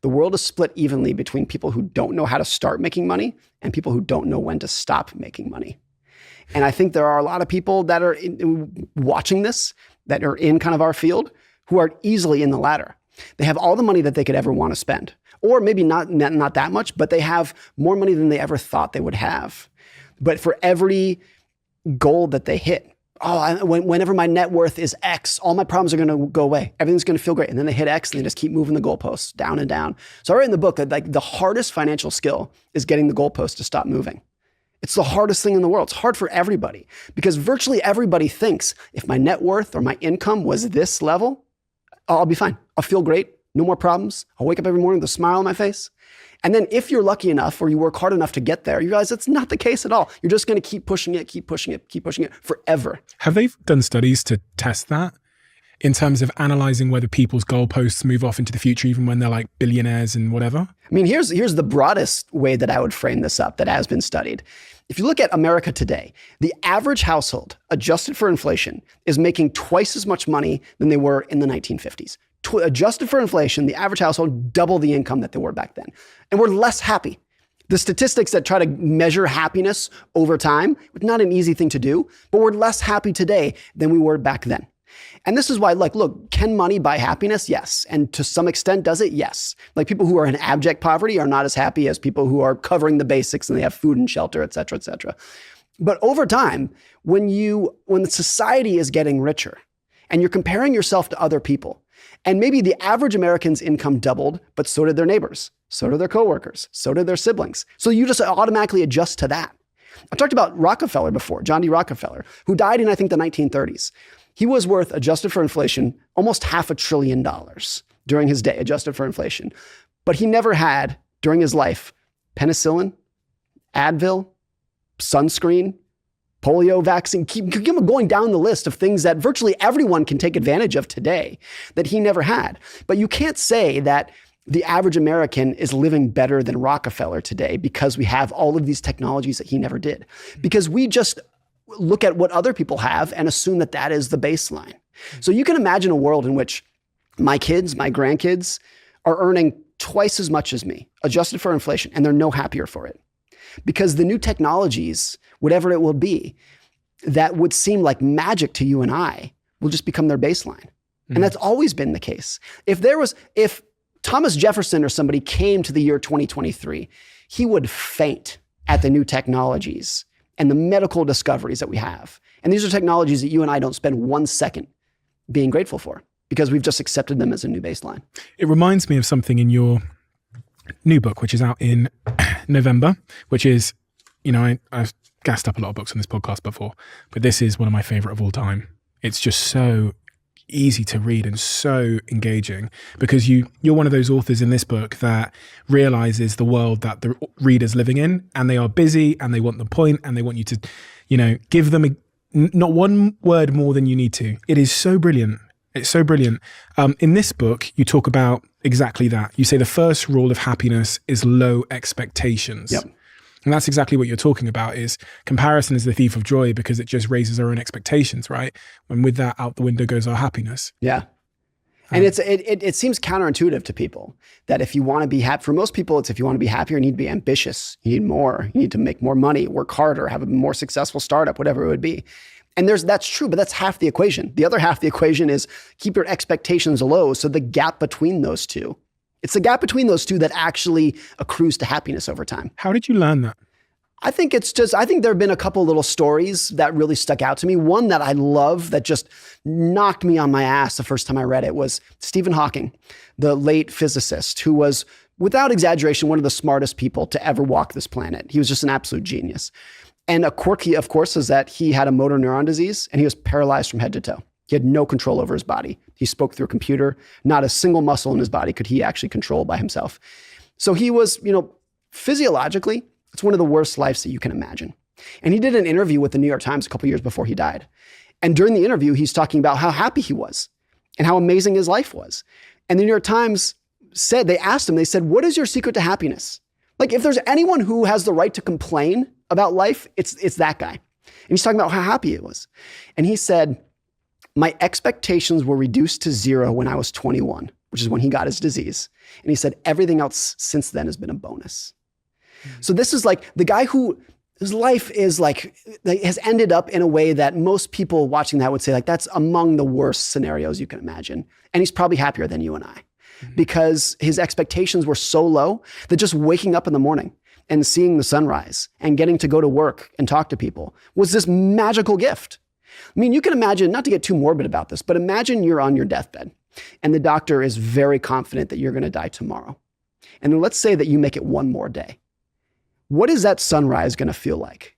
The world is split evenly between people who don't know how to start making money and people who don't know when to stop making money. And I think there are a lot of people that are watching this, that are in kind of our field, who are easily in the latter. They have all the money that they could ever want to spend, or maybe not that much, but they have more money than they ever thought they would have. But for every goal that they hit, whenever my net worth is X, all my problems are going to go away. Everything's going to feel great. And then they hit X and they just keep moving the goalposts down and down. So I write in the book that like the hardest financial skill is getting the goalpost to stop moving. It's the hardest thing in the world. It's hard for everybody because virtually everybody thinks if my net worth or my income was this level, I'll be fine. I'll feel great. No more problems. I'll wake up every morning with a smile on my face. And then if you're lucky enough or you work hard enough to get there, you realize that's not the case at all. You're just going to keep pushing it forever. Have they done studies to test that in terms of analyzing whether people's goalposts move off into the future, even when they're like billionaires and whatever? I mean, here's the broadest way that I would frame this up that has been studied. If you look at America today, the average household, adjusted for inflation, is making twice as much money than they were in the 1950s. Adjusted for inflation, the average household double the income that they were back then. And we're less happy. The statistics that try to measure happiness over time, it's not an easy thing to do, but we're less happy today than we were back then. And this is why, like, look, can money buy happiness? Yes. And to some extent, does it? Yes. Like people who are in abject poverty are not as happy as people who are covering the basics and they have food and shelter, et cetera, et cetera. But over time, when the society is getting richer and you're comparing yourself to other people, and maybe the average American's income doubled, but so did their neighbors, so did their coworkers, so did their siblings. So you just automatically adjust to that. I talked about Rockefeller before, John D. Rockefeller, who died in, I think, the 1930s. He was worth, adjusted for inflation, almost $500 billion during his day, adjusted for inflation. But he never had, during his life, penicillin, Advil, sunscreen, polio vaccine, keep going down the list of things that virtually everyone can take advantage of today that he never had. But you can't say that the average American is living better than Rockefeller today because we have all of these technologies that he never did. Because we just look at what other people have and assume that that is the baseline. So you can imagine a world in which my kids, my grandkids are earning twice as much as me, adjusted for inflation, and they're no happier for it. Because the new technologies, whatever it will be, that would seem like magic to you and I will just become their baseline. And that's always been the case. If Thomas Jefferson or somebody came to the year 2023, he would faint at the new technologies and the medical discoveries that we have. And these are technologies that you and I don't spend 1 second being grateful for because we've just accepted them as a new baseline. It reminds me of something in your new book, which is out in November, which is, I've gassed up a lot of books on this podcast before, but this is one of my favorite of all time. It's just so easy to read and so engaging because you're one of those authors in this book that realizes the world that the reader's living in, and they are busy and they want the point and they want you to, give them not one word more than you need to. It is so brilliant. It's so brilliant. In this book, you talk about exactly that. You say the first rule of happiness is low expectations. Yep. And that's exactly what you're talking about, is comparison is the thief of joy because it just raises our own expectations, right? And with that, out the window goes our happiness. Yeah. And it seems counterintuitive to people that if you want to be happy, for most people, it's if you want to be happier, you need to be ambitious. You need more. You need to make more money, work harder, have a more successful startup, whatever it would be. And that's true, but that's half the equation. The other half of the equation is keep your expectations low. So the gap between those two, it's the gap between those two that actually accrues to happiness over time. How did you learn that? I think there have been a couple little stories that really stuck out to me. One that I love that just knocked me on my ass the first time I read it was Stephen Hawking, the late physicist, who was, without exaggeration, one of the smartest people to ever walk this planet. He was just an absolute genius. And a quirk, of course, is that he had a motor neuron disease and he was paralyzed from head to toe. He had no control over his body. He spoke through a computer. Not a single muscle in his body could he actually control by himself. So he was, physiologically, it's one of the worst lives that you can imagine. And he did an interview with the New York Times a couple years before he died. And during the interview, he's talking about how happy he was and how amazing his life was. And the New York Times they asked him, what is your secret to happiness? Like, if there's anyone who has the right to complain about life, it's that guy. And he's talking about how happy he was. And he said, my expectations were reduced to 0 when I was 21, which is when he got his disease. And he said, everything else since then has been a bonus. So this is like the guy whose life is like, has ended up in a way that most people watching that would say like, that's among the worst scenarios you can imagine. And he's probably happier than you and I because his expectations were so low that just waking up in the morning and seeing the sunrise and getting to go to work and talk to people was this magical gift. I mean, you can imagine, not to get too morbid about this, but imagine you're on your deathbed and the doctor is very confident that you're going to die tomorrow. And then let's say that you make it one more day. What is that sunrise going to feel like?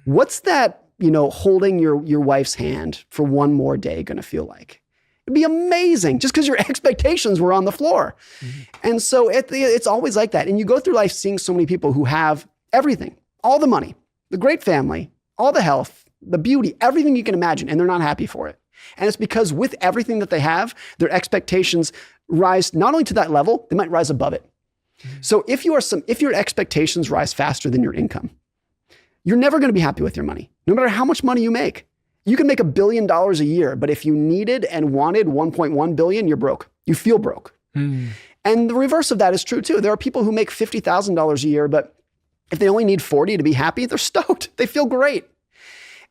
What's that, holding your wife's hand for one more day going to feel like? It'd be amazing just because your expectations were on the floor. And so it's always like that. And you go through life seeing so many people who have everything, all the money, the great family, all the health, the beauty, everything you can imagine, and they're not happy for it. And it's because with everything that they have, their expectations rise not only to that level, they might rise above it. So if your expectations rise faster than your income, you're never going to be happy with your money, no matter how much money you make. You can make $1 billion a year, but if you needed and wanted 1.1 billion, you're broke. You feel broke. And the reverse of that is true too. There are people who make $50,000 a year, but if they only need 40 to be happy, they're stoked. They feel great.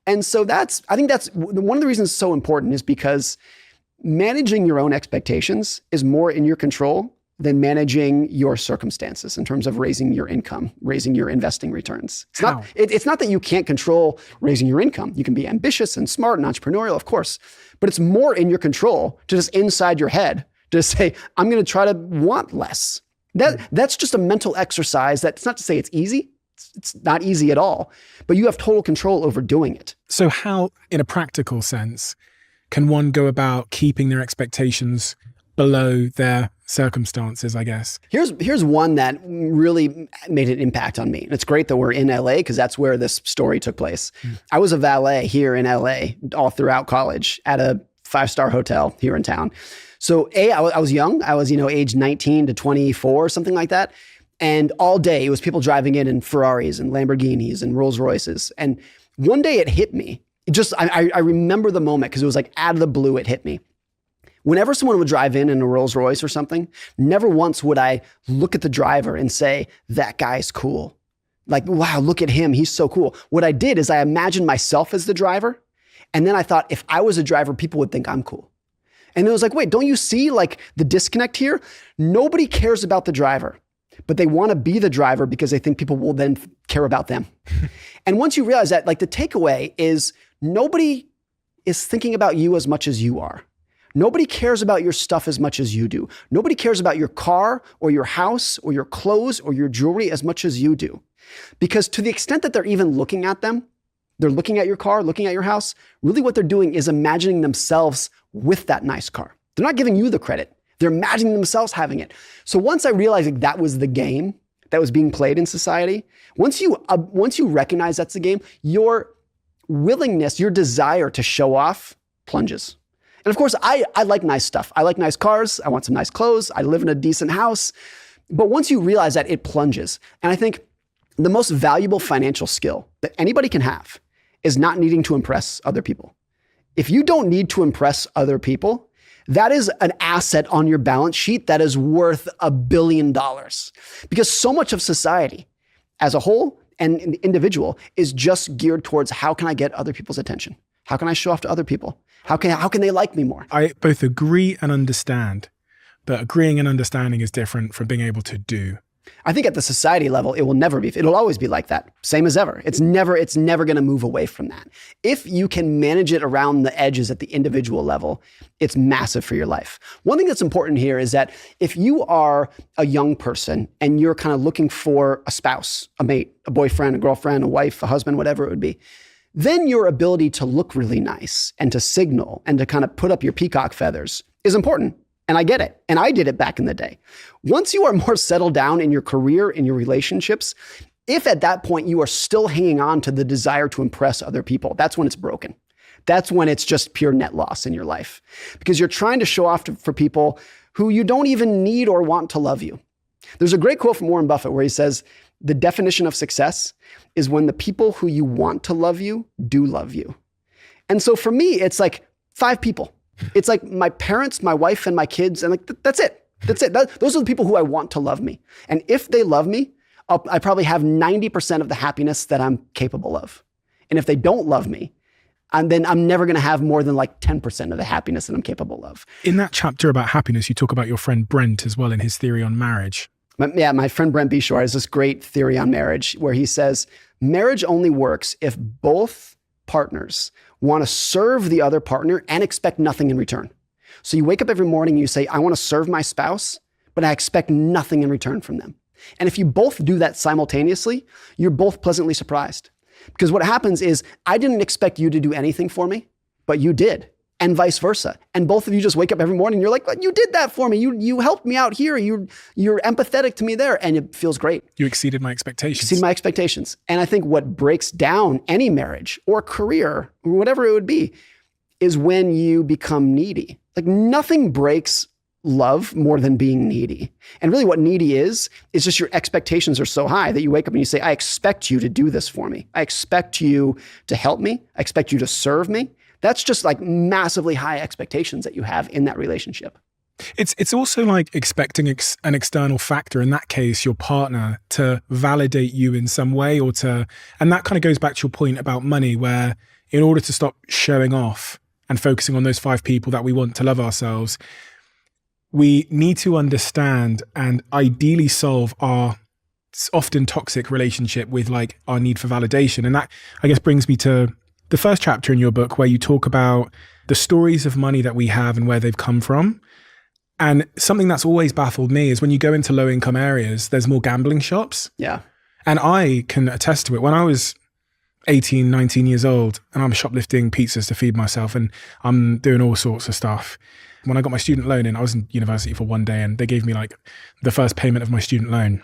And so I think that's one of the reasons it's so important is because managing your own expectations is more in your control than managing your circumstances in terms of raising your income, raising your investing returns. It's not that you can't control raising your income. You can be ambitious and smart and entrepreneurial, of course, but it's more in your control to just inside your head to say, I'm going to try to want less. That's just a mental exercise. That's not to say it's easy. It's not easy at all, but you have total control over doing it. So how, in a practical sense, can one go about keeping their expectations below their circumstances, I guess? Here's one that really made an impact on me. And it's great that we're in LA because that's where this story took place. I was a valet here in LA all throughout college at a 5-star hotel here in town. So I was young. I was, age 19 to 24, something like that. And all day it was people driving in Ferraris and Lamborghinis and Rolls Royces. And one day it hit me. I remember the moment because it was like out of the blue, it hit me. Whenever someone would drive in a Rolls Royce or something, never once would I look at the driver and say, that guy's cool. Like, wow, look at him. He's so cool. What I did is I imagined myself as the driver. And then I thought, if I was a driver, people would think I'm cool. And it was like, wait, don't you see like the disconnect here? Nobody cares about the driver, but they want to be the driver because they think people will then care about them. And once you realize that, like the takeaway is nobody is thinking about you as much as you are. Nobody cares about your stuff as much as you do. Nobody cares about your car or your house or your clothes or your jewelry as much as you do. Because to the extent that they're even looking at them, they're looking at your car, looking at your house, really what they're doing is imagining themselves with that nice car. They're not giving you the credit. They're imagining themselves having it. So once I realized like, that was the game that was being played in society, once you recognize that's the game, your willingness, your desire to show off plunges. And of course, I like nice stuff. I like nice cars. I want some nice clothes. I live in a decent house. But once you realize that, it plunges. And I think the most valuable financial skill that anybody can have is not needing to impress other people. If you don't need to impress other people, that is an asset on your balance sheet that is worth $1 billion. Because so much of society as a whole and an individual is just geared towards how can I get other people's attention? How can I show off to other people? How can they like me more? I both agree and understand, but agreeing and understanding is different from being able to do. I think at the society level, it will never be. It'll always be like that. Same as ever. It's never going to move away from that. If you can manage it around the edges at the individual level, it's massive for your life. One thing that's important here is that if you are a young person and you're kind of looking for a spouse, a mate, a boyfriend, a girlfriend, a wife, a husband, whatever it would be, then your ability to look really nice and to signal and to kind of put up your peacock feathers is important. And I get it. And I did it back in the day. Once you are more settled down in your career, in your relationships, if at that point you are still hanging on to the desire to impress other people, that's when it's broken. That's when it's just pure net loss in your life. Because you're trying to show off for people who you don't even need or want to love you. There's a great quote from Warren Buffett where he says, the definition of success is when the people who you want to love you do love you. And so for me, it's like 5 people. It's like my parents, my wife, and my kids, and like that's it. That's it. Those are the people who I want to love me. And if they love me, I probably have 90% of the happiness that I'm capable of. And if they don't love me, then I'm never going to have more than like 10% of the happiness that I'm capable of. In that chapter about happiness, you talk about your friend Brent as well in his theory on marriage. My friend Brent Beshore has this great theory on marriage where he says, marriage only works if both partners want to serve the other partner and expect nothing in return. So you wake up every morning and you say, I want to serve my spouse, but I expect nothing in return from them. And if you both do that simultaneously, you're both pleasantly surprised. Because what happens is, I didn't expect you to do anything for me, but you did, and vice versa. And both of you just wake up every morning and you're like, you did that for me. You helped me out here. You're empathetic to me there. And it feels great. You exceeded my expectations. Exceeded my expectations. And I think what breaks down any marriage or career or whatever it would be is when you become needy. Like nothing breaks love more than being needy. And really what needy is just your expectations are so high that you wake up and you say, I expect you to do this for me. I expect you to help me. I expect you to serve me. That's just like massively high expectations that you have in that relationship. It's also like expecting an external factor, in that case, your partner, to validate you in some way and that kind of goes back to your point about money, where in order to stop showing off and focusing on those 5 people that we want to love ourselves, we need to understand and ideally solve our often toxic relationship with like our need for validation. And that, I guess, brings me to the first chapter in your book where you talk about the stories of money that we have and where they've come from. And something that's always baffled me is when you go into low income areas, there's more gambling shops. Yeah. And I can attest to it. When I was 18, 19 years old and I'm shoplifting pizzas to feed myself and I'm doing all sorts of stuff. When I got my student loan in, I was in university for one day and they gave me like the first payment of my student loan.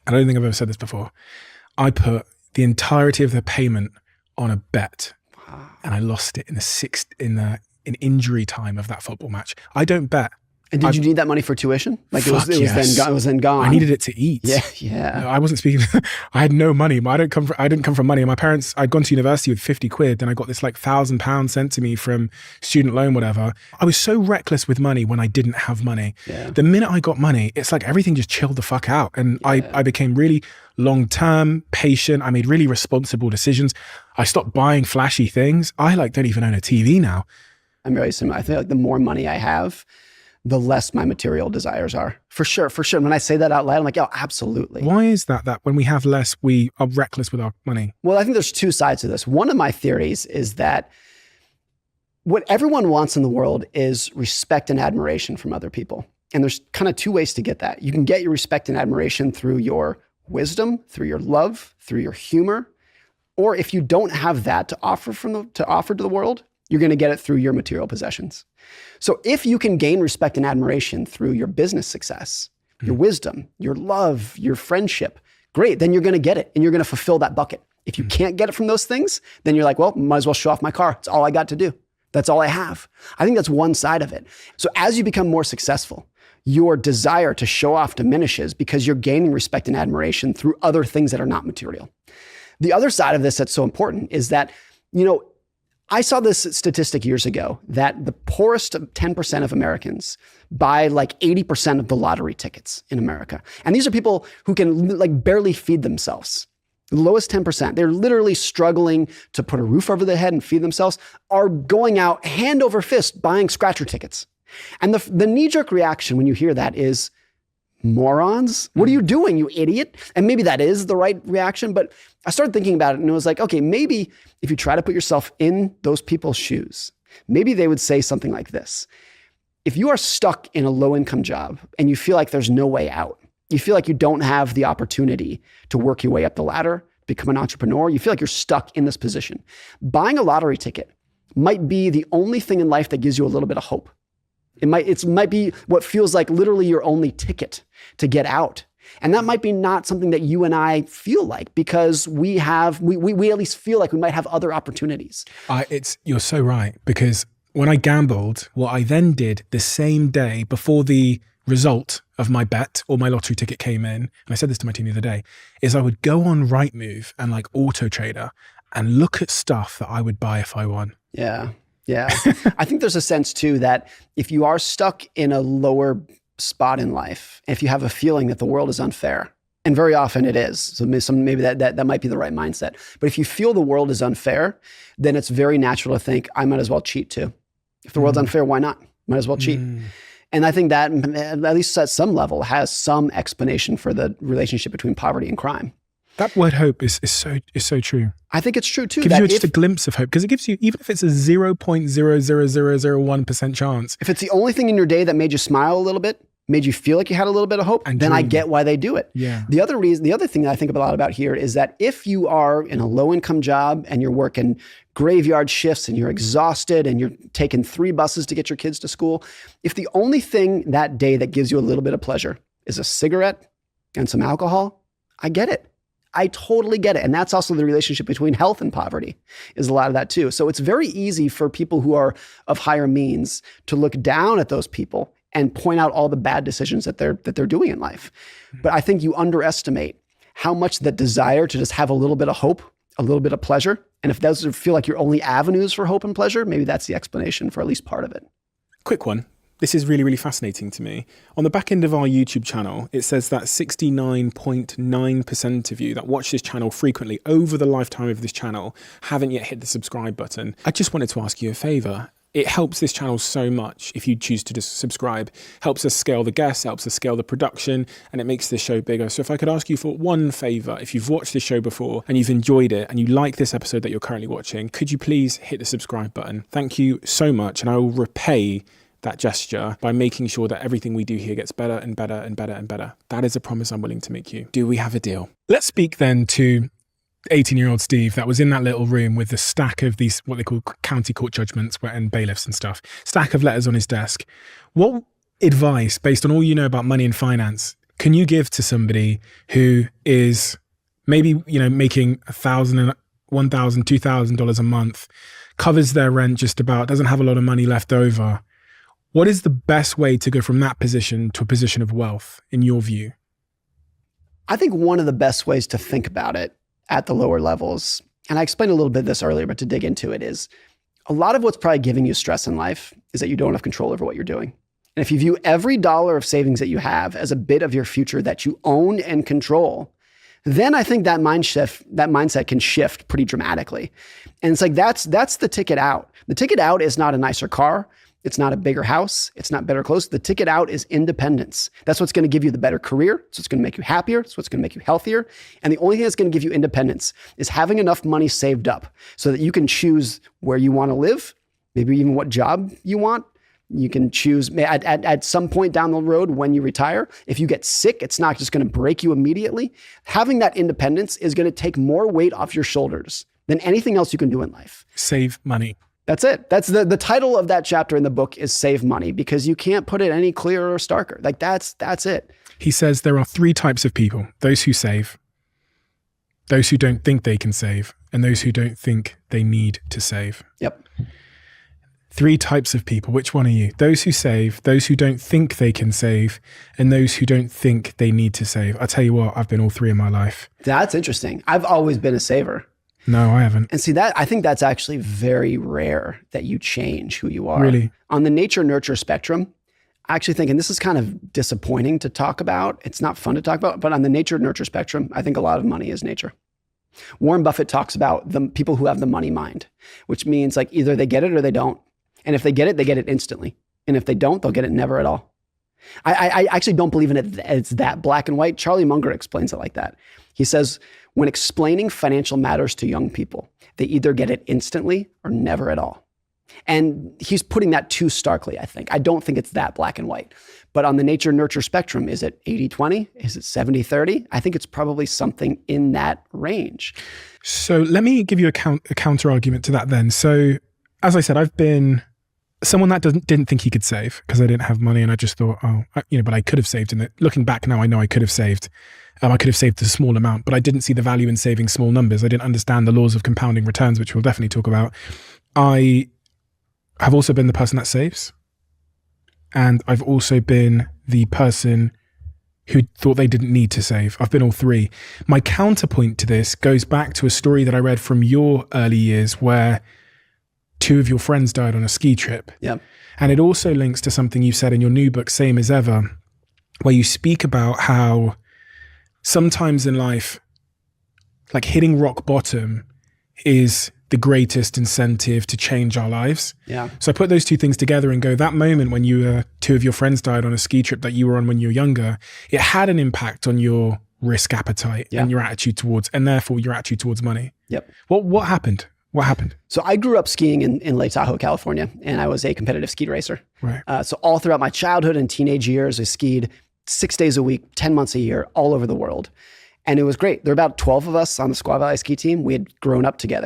And I don't think I've ever said this before. I put the entirety of the payment on a bet. Wow. And I lost it in injury time of that football match. I don't bet. And did you need that money for tuition? Like it was then gone. I needed it to eat. Yeah. No, I wasn't speaking. I had no money. I didn't come from money. My parents, I'd gone to university with 50 quid. Then I got this like £1,000 sent to me from student loan, whatever. I was so reckless with money when I didn't have money. Yeah. The minute I got money, it's like everything just chilled the fuck out. And I became really long-term, patient. I made really responsible decisions. I stopped buying flashy things. I don't even own a TV now. I'm very similar. I feel like the more money I have, the less my material desires are. For sure. And when I say that out loud, I'm like, oh, absolutely. Why is that when we have less, we are reckless with our money? Well, I think there's 2 sides to this. One of my theories is that what everyone wants in the world is respect and admiration from other people. And there's kind of 2 ways to get that. You can get your respect and admiration through your wisdom, through your love, through your humor. Or if you don't have that to offer to the world, you're going to get it through your material possessions. So if you can gain respect and admiration through your business success, your wisdom, your love, your friendship, great, then you're going to get it and you're going to fulfill that bucket. If you can't get it from those things, then you're like, well, might as well show off my car. It's all I got to do. That's all I have. I think that's one side of it. So as you become more successful, your desire to show off diminishes because you're gaining respect and admiration through other things that are not material. The other side of this that's so important is that, I saw this statistic years ago that the poorest 10% of Americans buy like 80% of the lottery tickets in America. And these are people who can like barely feed themselves. The lowest 10%, they're literally struggling to put a roof over their head and feed themselves, are going out hand over fist buying scratcher tickets. And the knee-jerk reaction when you hear that is, morons, what are you doing, you idiot? And maybe that is the right reaction, but I started thinking about it and it was like, okay, maybe if you try to put yourself in those people's shoes, maybe they would say something like this. If you are stuck in a low-income job and you feel like there's no way out, you feel like you don't have the opportunity to work your way up the ladder, become an entrepreneur, you feel like you're stuck in this position, buying a lottery ticket might be the only thing in life that gives you a little bit of hope. It might be what feels like literally your only ticket to get out. And that might be not something that you and I feel like because we at least feel like we might have other opportunities. You're so right, because when I gambled, what I then did the same day before the result of my bet or my lottery ticket came in, and I said this to my team the other day, is I would go on Rightmove and like Auto Trader and look at stuff that I would buy if I won. Yeah. I think there's a sense too that if you are stuck in a lower spot in life, if you have a feeling that the world is unfair, and very often it is, so maybe that might be the right mindset. But if you feel the world is unfair, then it's very natural to think, I might as well cheat too. If the world's unfair, why not? Might as well cheat. And I think that, at least at some level, has some explanation for the relationship between poverty and crime. That word hope is so true. I think it's true too. Gives you just a glimpse of hope, because it gives you, even if it's a 0.00001% chance. If it's the only thing in your day that made you smile a little bit, made you feel like you had a little bit of hope, and then I get why they do it. Yeah. The other thing that I think a lot about here is that if you are in a low income job and you're working graveyard shifts and you're exhausted and you're taking 3 buses to get your kids to school, if the only thing that day that gives you a little bit of pleasure is a cigarette and some alcohol, I get it. I totally get it. And that's also the relationship between health and poverty, is a lot of that too. So it's very easy for people who are of higher means to look down at those people and point out all the bad decisions that they're doing in life. But I think you underestimate how much that desire to just have a little bit of hope, a little bit of pleasure. And if those feel like your only avenues for hope and pleasure, maybe that's the explanation for at least part of it. Quick one. This is really, really fascinating to me. On the back end of our YouTube channel, it says that 69.9% of you that watch this channel frequently over the lifetime of this channel haven't yet hit the subscribe button. I just wanted to ask you a favor. It helps this channel so much if you choose to just subscribe. Helps us scale the guests, helps us scale the production, and it makes this show bigger. So if I could ask you for one favor, if you've watched this show before and you've enjoyed it and you like this episode that you're currently watching, could you please hit the subscribe button? Thank you so much, and I will repay that gesture by making sure that everything we do here gets better and better and better and better. That is a promise I'm willing to make you. Do we have a deal? Let's speak then to 18-year-old Steve that was in that little room with the stack of these, what they call county court judgments and bailiffs and stuff, stack of letters on his desk. What advice, based on all you know about money and finance, can you give to somebody who is maybe, making $1,000, $1,000, $2,000 a month, covers their rent just about, doesn't have a lot of money left over? What is the best way to go from that position to a position of wealth, in your view? I think one of the best ways to think about it at the lower levels, and I explained a little bit of this earlier, but to dig into it, is a lot of what's probably giving you stress in life is that you don't have control over what you're doing. And if you view every dollar of savings that you have as a bit of your future that you own and control, then I think that mindset can shift pretty dramatically. And it's like, that's the ticket out. The ticket out is not a nicer car. It's not a bigger house. It's not better clothes. The ticket out is independence. That's what's going to give you the better career. It's what's going to make you happier. It's what's going to make you healthier. And the only thing that's going to give you independence is having enough money saved up so that you can choose where you want to live, maybe even what job you want. You can choose at some point down the road when you retire. If you get sick, it's not just going to break you immediately. Having that independence is going to take more weight off your shoulders than anything else you can do in life. Save money. That's it. That's the title of that chapter in the book is Save Money, because you can't put it any clearer or starker. Like that's it. He says there are 3 types of people: those who save, those who don't think they can save, and those who don't think they need to save. Yep. 3 types of people. Which one are you? Those who save, those who don't think they can save, and those who don't think they need to save. I tell you what, I've been all 3 in my life. That's interesting. I've always been a saver. No, I haven't. And see, I think that's actually very rare that you change who you are. Really? On the nature-nurture spectrum, I actually think, and this is kind of disappointing to talk about, it's not fun to talk about, but on the nature-nurture spectrum, I think a lot of money is nature. Warren Buffett talks about the people who have the money mind, which means like either they get it or they don't. And if they get it instantly. And if they don't, they'll get it never at all. I actually don't believe in it. It's that black and white. Charlie Munger explains it like that. He says, when explaining financial matters to young people, they either get it instantly or never at all. And he's putting that too starkly, I think. I don't think it's that black and white. But on the nature-nurture spectrum, is it 80-20? Is it 70-30? I think it's probably something in that range. So let me give you a counter argument to that then. So as I said, I've been someone that didn't think he could save because I didn't have money, and I just thought, but I could have saved. And looking back now, I know I could have saved. I could have saved a small amount, but I didn't see the value in saving small numbers. I didn't understand the laws of compounding returns, which we'll definitely talk about. I have also been the person that saves. And I've also been the person who thought they didn't need to save. I've been all 3. My counterpoint to this goes back to a story that I read from your early years where 2 of your friends died on a ski trip. Yep. And it also links to something you said in your new book, Same as Ever, where you speak about how sometimes in life, like hitting rock bottom is the greatest incentive to change our lives. Yeah. So I put those two things together and go, that moment when two of your friends died on a ski trip that you were on when you were younger, it had an impact on your risk appetite and your attitude towards, and therefore your attitude towards money. Yep. What happened? What happened? So I grew up skiing in Lake Tahoe, California, and I was a competitive ski racer. Right. So all throughout my childhood and teenage years, I skied 6 days a week, 10 months a year, all over the world. And it was great. There were about 12 of us on the Squaw Valley ski team. We had grown up together.